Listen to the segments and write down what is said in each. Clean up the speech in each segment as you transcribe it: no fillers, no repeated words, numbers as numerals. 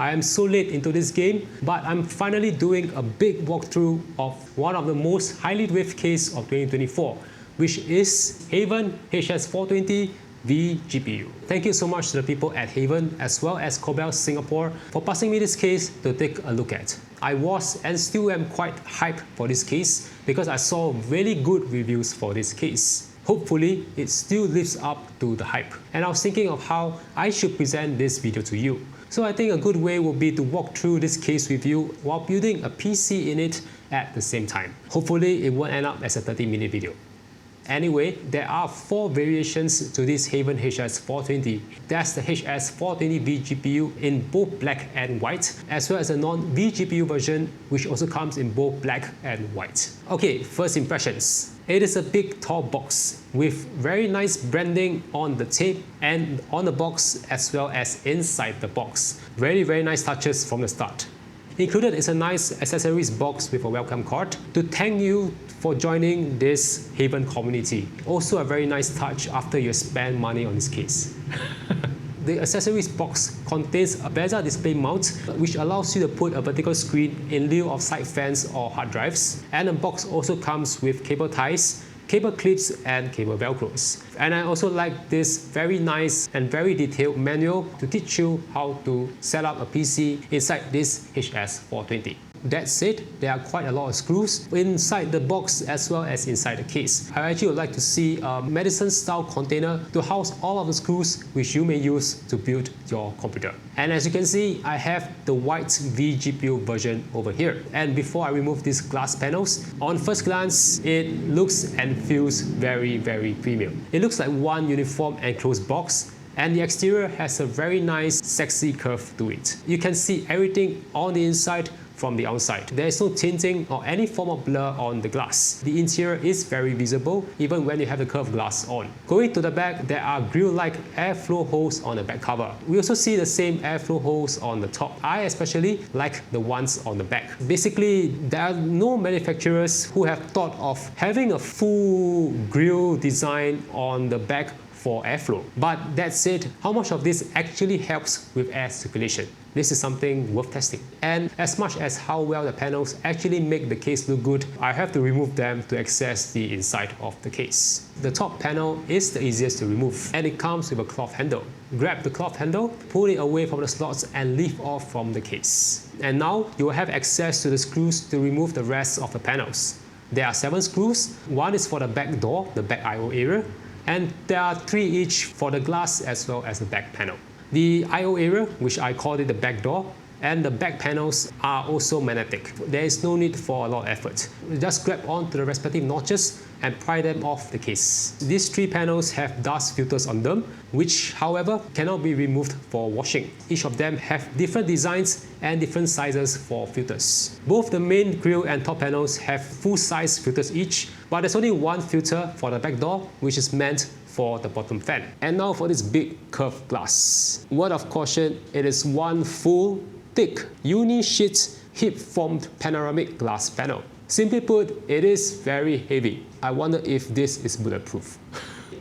I am so late into this game, but I'm finally doing a big walkthrough of one of the most highly raved case of 2024, which is HAVN HS420 VGPU. Thank you so much to the people at HAVN as well as Cobell Singapore for passing me this case to take a look at. I was and still am quite hyped for this case because I saw really good reviews for this case. Hopefully, it still lives up to the hype. And I was thinking of how I should present this video to you. So I think a good way would be to walk through this case with you while building a PC in it at the same time. Hopefully, it won't end up as a 30-minute video. Anyway, there are 4 variations to this HAVN HS420. That's the HS420 VGPU in both black and white, as well as a non-VGPU version which also comes in both black and white. Okay, first impressions. It is a big tall box with very nice branding on the tape and on the box as well as inside the box. Very nice touches from the start. Included is a nice accessories box with a welcome card to thank you for joining this HAVN community. Also a very nice touch after you spend money on this case. The accessories box contains a bezel display mount which allows you to put a vertical screen in lieu of side fans or hard drives. And the box also comes with cable ties, cable clips and cable velcros. And I also like this very nice and very detailed manual to teach you how to set up a PC inside this HS420. That said, there are quite a lot of screws inside the box as well as inside the case. I actually would like to see a medicine style container to house all of the screws which you may use to build your computer. And as you can see, I have the white VGPU version over here. And before I remove these glass panels, on first glance, it looks and feels very premium. It looks like one uniform enclosed box, and the exterior has a very nice sexy curve to it. You can see everything on the inside from the outside. There is no tinting or any form of blur on the glass. The interior is very visible even when you have the curved glass on. Going to the back, there are grill-like airflow holes on the back cover. We also see the same airflow holes on the top. I especially like the ones on the back. Basically, there are no manufacturers who have thought of having a full grill design on the back for airflow. But that said, how much of this actually helps with air circulation? This is something worth testing. And as much as how well the panels actually make the case look good, I have to remove them to access the inside of the case. The top panel is the easiest to remove, and it comes with a cloth handle. Grab the cloth handle, pull it away from the slots and lift off from the case. And now you will have access to the screws to remove the rest of the panels. There are 7 screws. One is for the back door, the back I/O area, and there are 3 each for the glass as well as the back panel. The I/O area, which I called it the back door, and the back panels are also magnetic. There is no need for a lot of effort. Just grab onto the respective notches and pry them off the case. These 3 panels have dust filters on them, which however cannot be removed for washing. Each of them have different designs and different sizes for filters. Both the main grille and top panels have full-size filters each, but there's only one filter for the back door, which is meant for the bottom fan. And now for this big curved glass. Word of caution, it is one full, thick, uni-sheet, hip-formed panoramic glass panel. Simply put, it is very heavy. I wonder if this is bulletproof.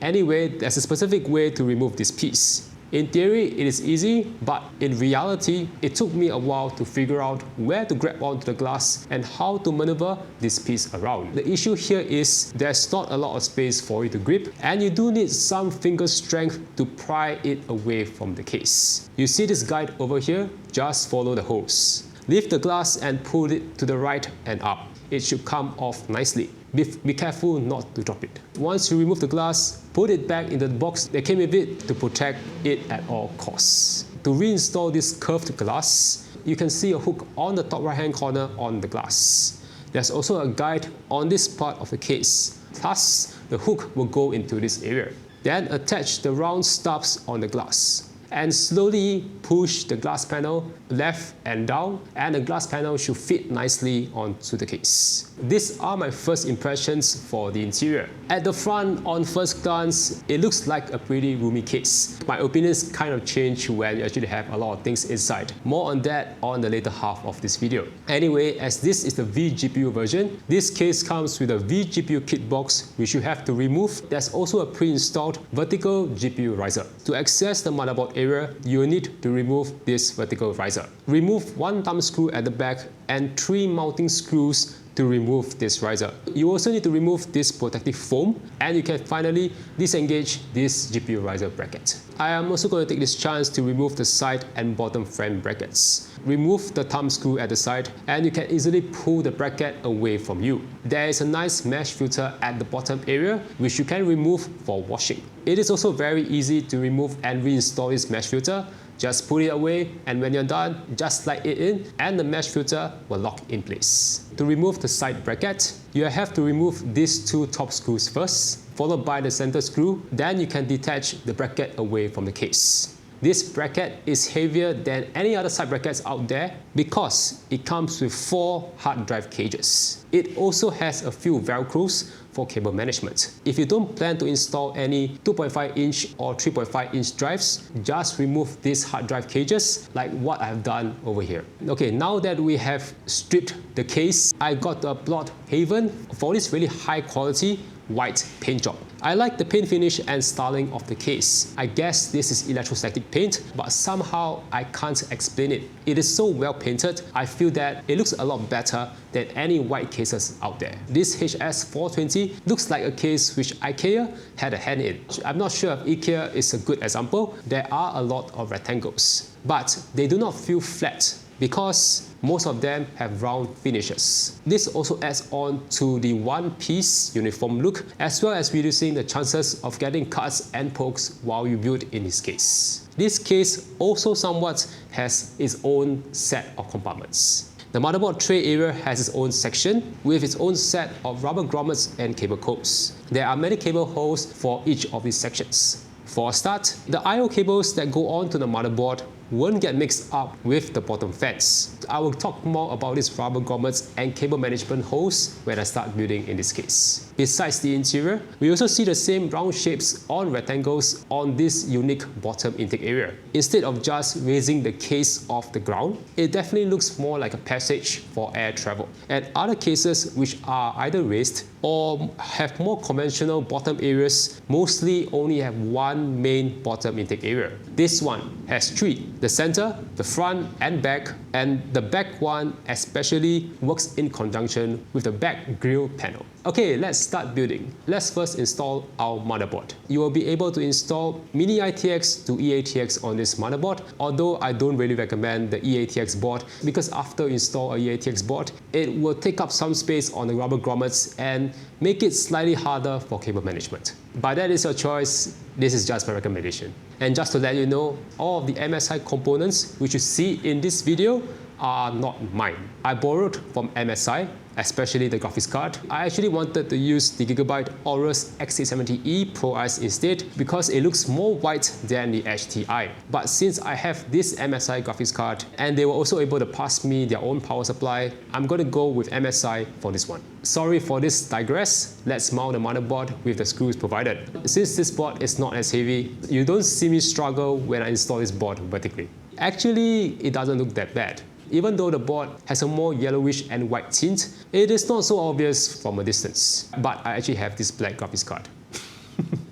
Anyway, there's a specific way to remove this piece. In theory, it is easy, but in reality, it took me a while to figure out where to grab onto the glass and how to maneuver this piece around. The issue here is there's not a lot of space for you to grip, and you do need some finger strength to pry it away from the case. You see this guide over here? Just follow the hose. Lift the glass and pull it to the right and up. It should come off nicely. Be careful not to drop it. Once you remove the glass, put it back into the box that came with it to protect it at all costs. To reinstall this curved glass, you can see a hook on the top right-hand corner on the glass. There's also a guide on this part of the case. Plus, the hook will go into this area. Then attach the round stubs on the glass and slowly push the glass panel left and down, and the glass panel should fit nicely onto the case. These are my first impressions for the interior. At the front, on first glance, it looks like a pretty roomy case. My opinions kind of change when you actually have a lot of things inside. More on that on the later half of this video. Anyway, as this is the VGPU version, this case comes with a VGPU kit box which you have to remove. There's also a pre-installed vertical GPU riser. To access the motherboard area, you will need to remove this vertical riser. Remove 1 thumb screw at the back and 3 mounting screws to remove this riser. You also need to remove this protective foam, and you can finally disengage this GPU riser bracket. I am also going to take this chance to remove the side and bottom frame brackets. Remove the thumb screw at the side, and you can easily pull the bracket away from you. There is a nice mesh filter at the bottom area which you can remove for washing. It is also very easy to remove and reinstall this mesh filter. Just put it away, and when you're done, just slide it in and the mesh filter will lock in place. To remove the side bracket, you have to remove these 2 top screws first, followed by the center screw. Then you can detach the bracket away from the case. This bracket is heavier than any other side brackets out there because it comes with 4 hard drive cages. It also has a few velcros for cable management. If you don't plan to install any 2.5-inch or 3.5-inch drives, just remove these hard drive cages like what I've done over here. Okay, now that we have stripped the case, I got to applaud HAVN for this really high quality white paint job. I like the paint finish and styling of the case. I guess this is electrostatic paint, but somehow I can't explain it. It is so well painted, I feel that it looks a lot better than any white cases out there. This HS420 looks like a case which IKEA had a hand in. I'm not sure if IKEA is a good example. There are a lot of rectangles, but they do not feel flat because most of them have round finishes. This also adds on to the one-piece uniform look, as well as reducing the chances of getting cuts and pokes while you build in this case. This case also somewhat has its own set of compartments. The motherboard tray area has its own section with its own set of rubber grommets and cable combs. There are many cable holes for each of these sections. For a start, the I/O cables that go onto the motherboard won't get mixed up with the bottom fans. I will talk more about these rubber grommets and cable management holes when I start building in this case. Besides the interior, we also see the same round shapes on rectangles on this unique bottom intake area. Instead of just raising the case off the ground, it definitely looks more like a passage for air travel. And other cases which are either raised or have more conventional bottom areas mostly only have one main bottom intake area. This one has 3. The center, the front and back, and the back one especially works in conjunction with the back grille panel. Okay, let's start building. Let's first install our motherboard. You will be able to install mini ITX to eATX on this motherboard, although I don't really recommend the eATX board because after you install a eATX board, it will take up some space on the rubber grommets and make it slightly harder for cable management. But that is your choice. This is just my recommendation. And just to let you know, all of the MSI components which you see in this video are not mine. I borrowed from MSI, especially the graphics card. I actually wanted to use the Gigabyte Aorus X670E Pro Ice instead because it looks more white than the HTI. But since I have this MSI graphics card and they were also able to pass me their own power supply, I'm going to go with MSI for this one. Sorry for this digress. Let's mount the motherboard with the screws provided. Since this board is not as heavy, you don't see me struggle when I install this board vertically. Actually, it doesn't look that bad. Even though the board has a more yellowish and white tint, it is not so obvious from a distance. But I actually have this black graphics card.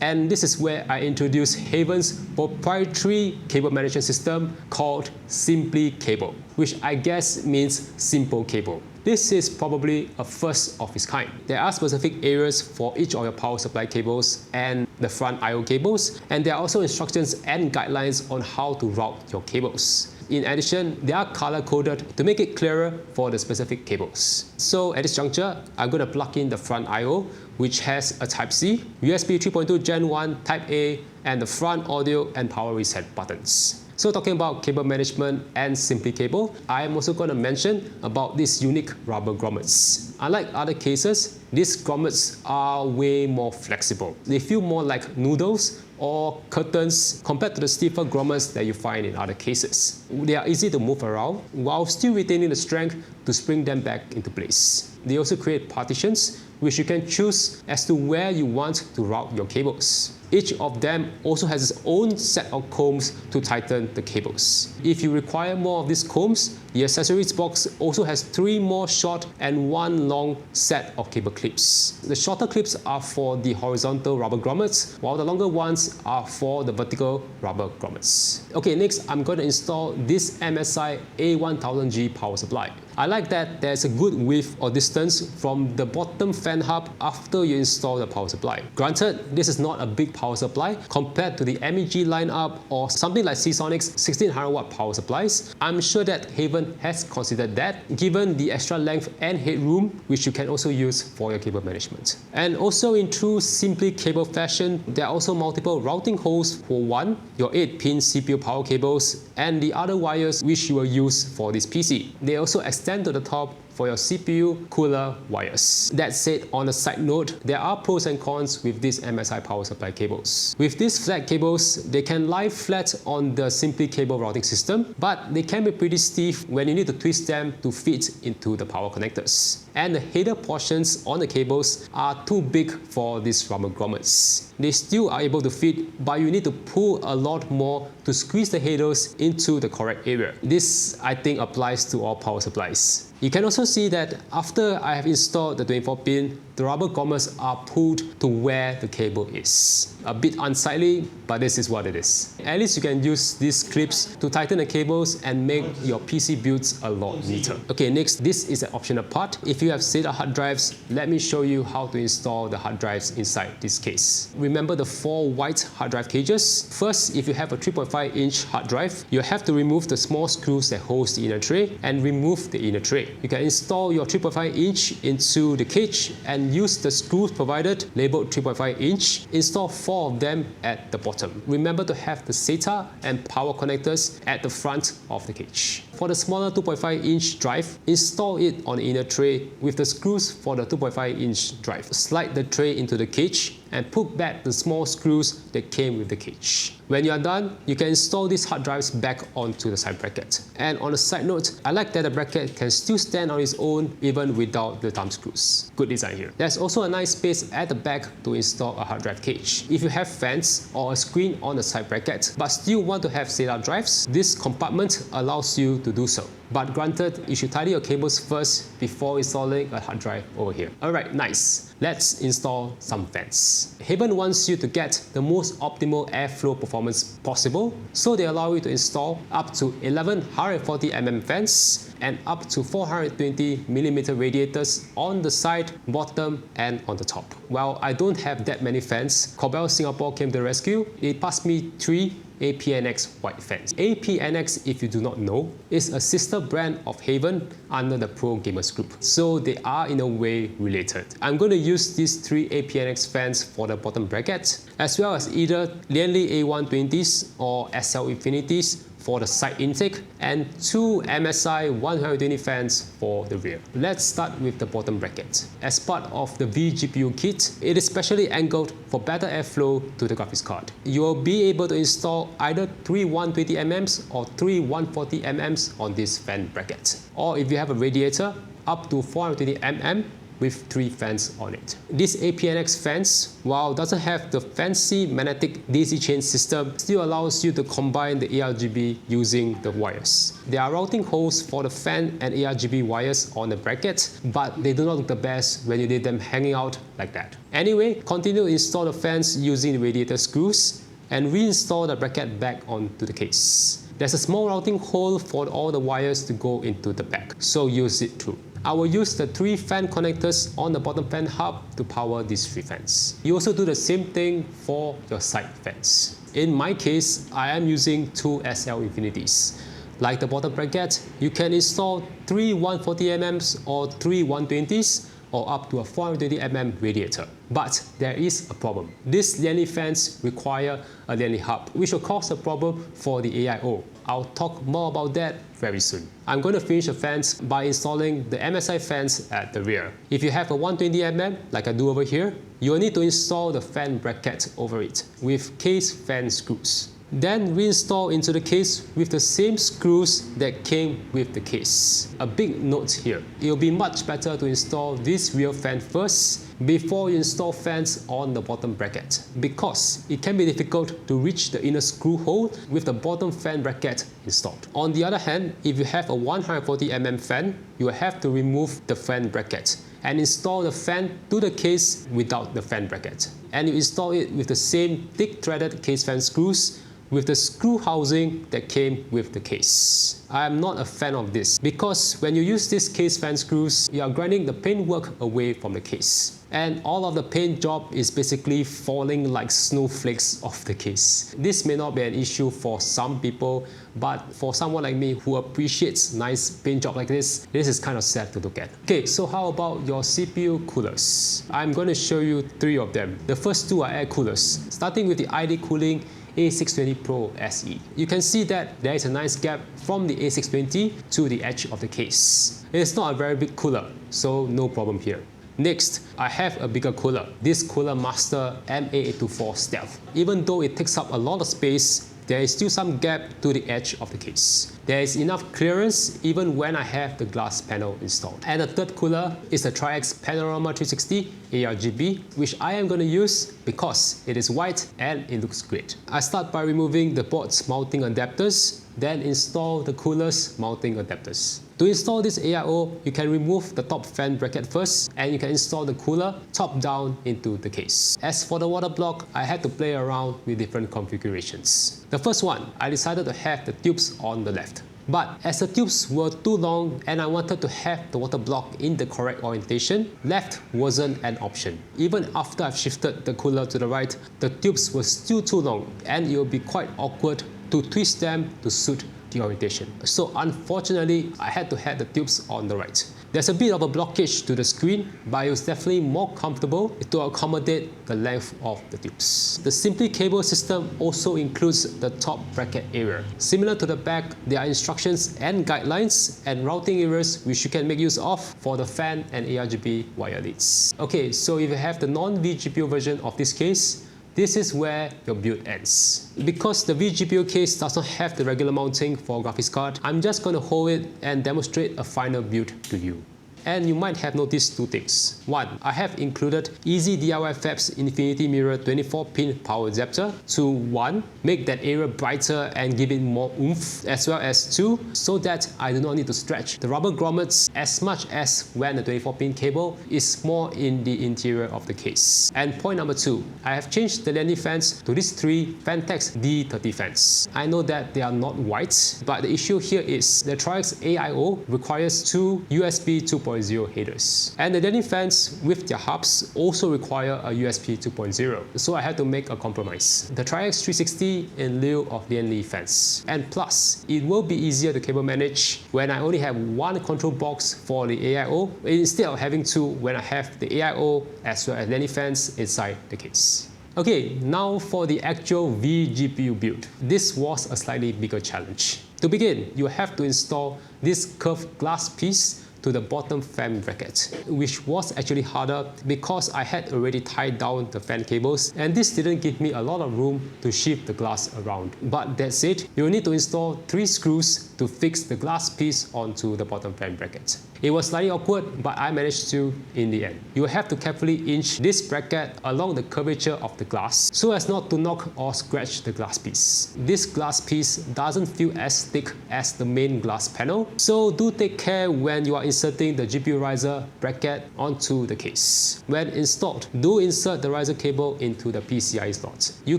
And this is where I introduce HAVN's proprietary cable management system called Simply Cable, which I guess means simple cable. This is probably a first of its kind. There are specific areas for each of your power supply cables and the front I/O cables, and there are also instructions and guidelines on how to route your cables. In addition, they are color-coded to make it clearer for the specific cables. So at this juncture, I'm going to plug in the front I/O, which has a Type-C, USB 3.2 Gen 1, Type-A, and the front audio and power reset buttons. So talking about cable management and Simply Cable, I am also going to mention about these unique rubber grommets. Unlike other cases, these grommets are way more flexible. They feel more like noodles or curtains compared to the stiffer grommets that you find in other cases. They are easy to move around while still retaining the strength to spring them back into place. They also create partitions which you can choose as to where you want to route your cables. Each of them also has its own set of combs to tighten the cables. If you require more of these combs, the accessories box also has 3 more short and 1 long set of cable clips. The shorter clips are for the horizontal rubber grommets, while the longer ones are for the vertical rubber grommets. Okay, next I'm going to install this MSI A1000G power supply. I like that there's a good width or distance from the bottom fan hub after you install the power supply. Granted, this is not a big power supply compared to the MEG lineup or something like Seasonic's 1600 watt power supplies. I'm sure that HAVN has considered that, given the extra length and headroom, which you can also use for your cable management. And also in true Simply cable fashion, there are also multiple routing holes for one, your 8-pin CPU power cables, and the other wires which you will use for this PC. They also extend to the top for your CPU cooler wires. That said, on a side note, there are pros and cons with these MSI power supply cables. With these flat cables, they can lie flat on the Simply cable routing system, but they can be pretty stiff when you need to twist them to fit into the power connectors. And the header portions on the cables are too big for these rubber grommets. They still are able to fit, but you need to pull a lot more to squeeze the headers into the correct area. This, I think, applies to all power supplies. You can also see that after I have installed the 24-pin, the rubber grommets are pulled to where the cable is. A bit unsightly, but this is what it is. At least you can use these clips to tighten the cables and make your PC builds a lot neater. Okay, next, this is an optional part. If you have SATA hard drives, let me show you how to install the hard drives inside this case. Remember the 4 white hard drive cages? First, if you have a 3.5-inch hard drive, you have to remove the small screws that holds the inner tray and remove the inner tray. You can install your 3.5-inch into the cage and use the screws provided labeled 3.5-inch. Install 4 of them at the bottom. Remember to have the SATA and power connectors at the front of the cage. For the smaller 2.5-inch drive, install it on the inner tray with the screws for the 2.5-inch drive. Slide the tray into the cage and put back the small screws that came with the cage. When you are done, you can install these hard drives back onto the side bracket. And on a side note, I like that the bracket can still stand on its own even without the thumb screws. Good design here. There's also a nice space at the back to install a hard drive cage. If you have fans or a screen on the side bracket but still want to have SATA drives, this compartment allows you to do so. But granted, you should tidy your cables first before installing a hard drive over here. Alright, nice. Let's install some fans. HAVN wants you to get the most optimal airflow performance possible, so they allow you to install up to 11 140mm fans and up to 420mm radiators on the side, bottom, and on the top. Well, I don't have that many fans. Cobel Singapore came to the rescue. They passed me 3 APNX white fans. APNX, if you do not know, is a sister brand of HAVN under the Pro Gamers Group, so they are in a way related. I'm going to use these 3 APNX fans for the bottom bracket, as well as either Lianli A120s or SL Infinities for the side intake, and 2 MSI 120 fans for the rear. Let's start with the bottom bracket. As part of the VGPU kit, it is specially angled for better airflow to the graphics card. You will be able to install either 3 120mm or 3 140mm on this fan bracket. Or if you have a radiator, up to 420mm with 3 fans on it. This APNX fans, while doesn't have the fancy magnetic daisy chain system, still allows you to combine the ARGB using the wires. There are routing holes for the fan and ARGB wires on the bracket, but they do not look the best when you leave them hanging out like that. Anyway, continue to install the fans using the radiator screws and reinstall the bracket back onto the case. There's a small routing hole for all the wires to go into the back, so use it too. I will use the 3 fan connectors on the bottom fan hub to power these 3 fans. You also do the same thing for your side fans. In my case, I am using 2 SL Infinities. Like the bottom bracket, you can install 3 140mm or 3 120s or up to a 420mm radiator. But there is a problem. These Lianli fans require a Lianli hub, which will cause a problem for the AIO. I'll talk more about that very soon. I'm going to finish the fans by installing the MSI fans at the rear. If you have a 120mm, like I do over here, you will need to install the fan bracket over it with case fan screws. then reinstall into the case with the same screws that came with the case. A big note here, it will be much better to install this rear fan first before you install fans on the bottom bracket, because it can be difficult to reach the inner screw hole with the bottom fan bracket installed. On the other hand, if you have a 140mm fan, you will have to remove the fan bracket and install the fan to the case without the fan bracket. And you install it with the same thick threaded case fan screws with the screw housing that came with the case. I am not a fan of this because when you use these case fan screws, you are grinding the paintwork away from the case. And all of the paint job is basically falling like snowflakes off the case. This may not be an issue for some people, but for someone like me who appreciates nice paint job like this is kind of sad to look at. Okay, so how about your CPU coolers? I'm going to show you 3 of them. The first 2 are air coolers, starting with the ID Cooling A620 Pro SE. You can see that there is a nice gap from the A620 to the edge of the case. It's not a very big cooler, so no problem here. Next, I have a bigger cooler, this Cooler Master MA824 Stealth. Even though it takes up a lot of space, there is still some gap to the edge of the case. There is enough clearance even when I have the glass panel installed. And the third cooler is the Tri-X Panorama 360 ARGB, which I am going to use because it is white and it looks great. I start by removing the board's mounting adapters, then install the cooler's mounting adapters. To install this AIO, you can remove the top fan bracket first and you can install the cooler top down into the case. As for the water block, I had to play around with different configurations. The first one, I decided to have the tubes on the left. But as the tubes were too long and I wanted to have the water block in the correct orientation, left wasn't an option. Even after I've shifted the cooler to the right, the tubes were still too long and it will be quite awkward to twist them to suit the orientation. So unfortunately, I had to have the tubes on the right. There's a bit of a blockage to the screen, but it was definitely more comfortable to accommodate the length of the tubes. The Simply cable system also includes the top bracket area. Similar to the back, there are instructions and guidelines and routing areas which you can make use of for the fan and ARGB wire leads. Okay, so if you have the non-VGPU version of this case, this is where your build ends. Because the VGPU case does not have the regular mounting for graphics card, I'm just going to hold it and demonstrate a final build to you. And you might have noticed 2 things. 1. I have included Easy DIY Fab's Infinity Mirror 24-pin power adapter to 1. Make that area brighter and give it more oomph, as well as 2. So that I do not need to stretch the rubber grommets as much as when the 24-pin cable is more in the interior of the case. And point number 2. I have changed the landing fans to these 3 Fantex D30 fans. I know that they are not white, but the issue here is the Tri-X AIO requires 2 USB 2.0 headers. And the landing fans with their hubs also require a USB 2.0. So I had to make a compromise. The Tri-X 360 in lieu of the Lian Li fans. And plus, it will be easier to cable manage when I only have 1 control box for the AIO instead of having 2 when I have the AIO as well as landing fans inside the case. Okay, now for the actual VGPU build. This was a slightly bigger challenge. To begin, you have to install this curved glass piece to the bottom fan bracket, which was actually harder because I had already tied down the fan cables and this didn't give me a lot of room to shift the glass around. But that's it, you will need to install 3 screws to fix the glass piece onto the bottom fan bracket. It was slightly awkward, but I managed to in the end. You will have to carefully inch this bracket along the curvature of the glass so as not to knock or scratch the glass piece. This glass piece doesn't feel as thick as the main glass panel, so do take care when you are inserting the GPU riser bracket onto the case. When installed, do insert the riser cable into the PCIe slot. You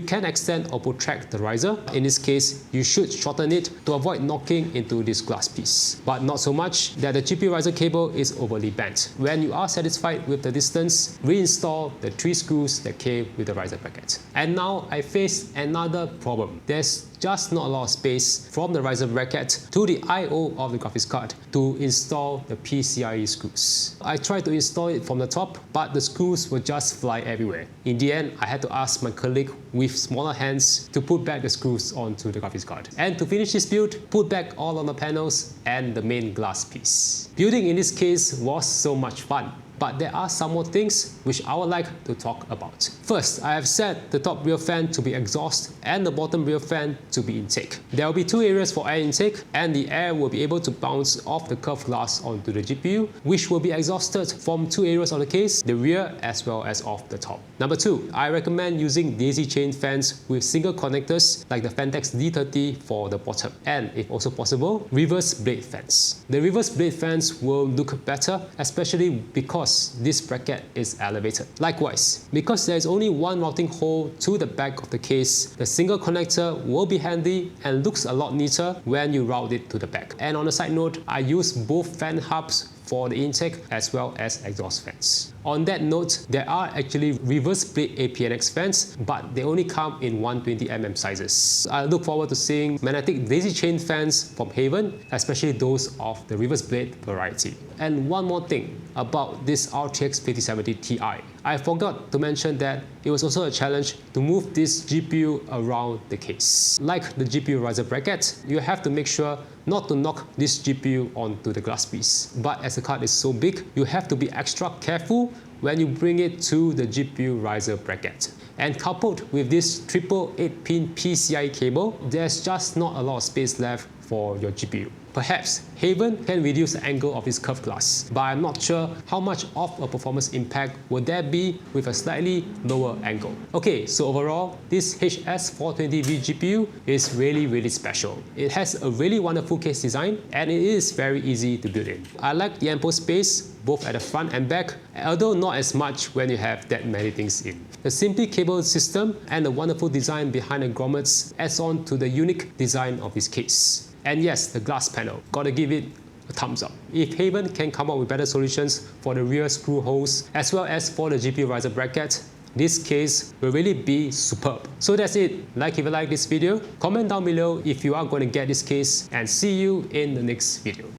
can extend or protract the riser. In this case, you should shorten it to avoid knocking into this glass piece, but not so much that the GPU riser cable is overly bent. When you are satisfied with the distance, reinstall the 3 screws that came with the riser bracket. And now I face another problem. There's just not a lot of space from the riser bracket to the I/O of the graphics card to install the PCIe screws. I tried to install it from the top, but the screws would just fly everywhere. In the end, I had to ask my colleague with smaller hands to put back the screws onto the graphics card. And to finish this build, put back all of the panels and the main glass piece. Building in this case was so much fun. but there are some more things which I would like to talk about. First, I have set the top rear fan to be exhaust and the bottom rear fan to be intake. There will be two areas for air intake, and the air will be able to bounce off the curved glass onto the GPU, which will be exhausted from two areas of the case, the rear as well as off the top. Number two, I recommend using daisy chain fans with single connectors like the Fantex D30 for the bottom, and if also possible, reverse blade fans. The reverse blade fans will look better, especially because this bracket is elevated. Likewise, because there is only one routing hole to the back of the case, the single connector will be handy and looks a lot neater when you route it to the back. And on a side note, I use both fan hubs for the intake as well as exhaust fans. On that note, there are actually reverse blade APNX fans, but they only come in 120mm sizes. I look forward to seeing magnetic daisy chain fans from HAVN, especially those of the reverse blade variety. And one more thing about this RTX 5070 Ti. I forgot to mention that it was also a challenge to move this GPU around the case. Like the GPU riser bracket, you have to make sure not to knock this GPU onto the glass piece. But as the card is so big, you have to be extra careful when you bring it to the GPU riser bracket. And coupled with this triple 8-pin PCIe cable, there's just not a lot of space left for your GPU. Perhaps HAVN can reduce the angle of this curved glass, but I'm not sure how much of a performance impact would there be with a slightly lower angle. Okay, so overall, this HS420 VGPU is really special. It has a really wonderful case design, and it is very easy to build in. I like the ample space both at the front and back, although not as much when you have that many things in. The simply cabled system and the wonderful design behind the grommets adds on to the unique design of this case. And yes, the glass panel, gotta give it a thumbs up. If HAVN can come up with better solutions for the rear screw holes as well as for the GPU riser bracket, this case will really be superb. So that's it. Like if you like this video, comment down below if you are going to get this case, and see you in the next video.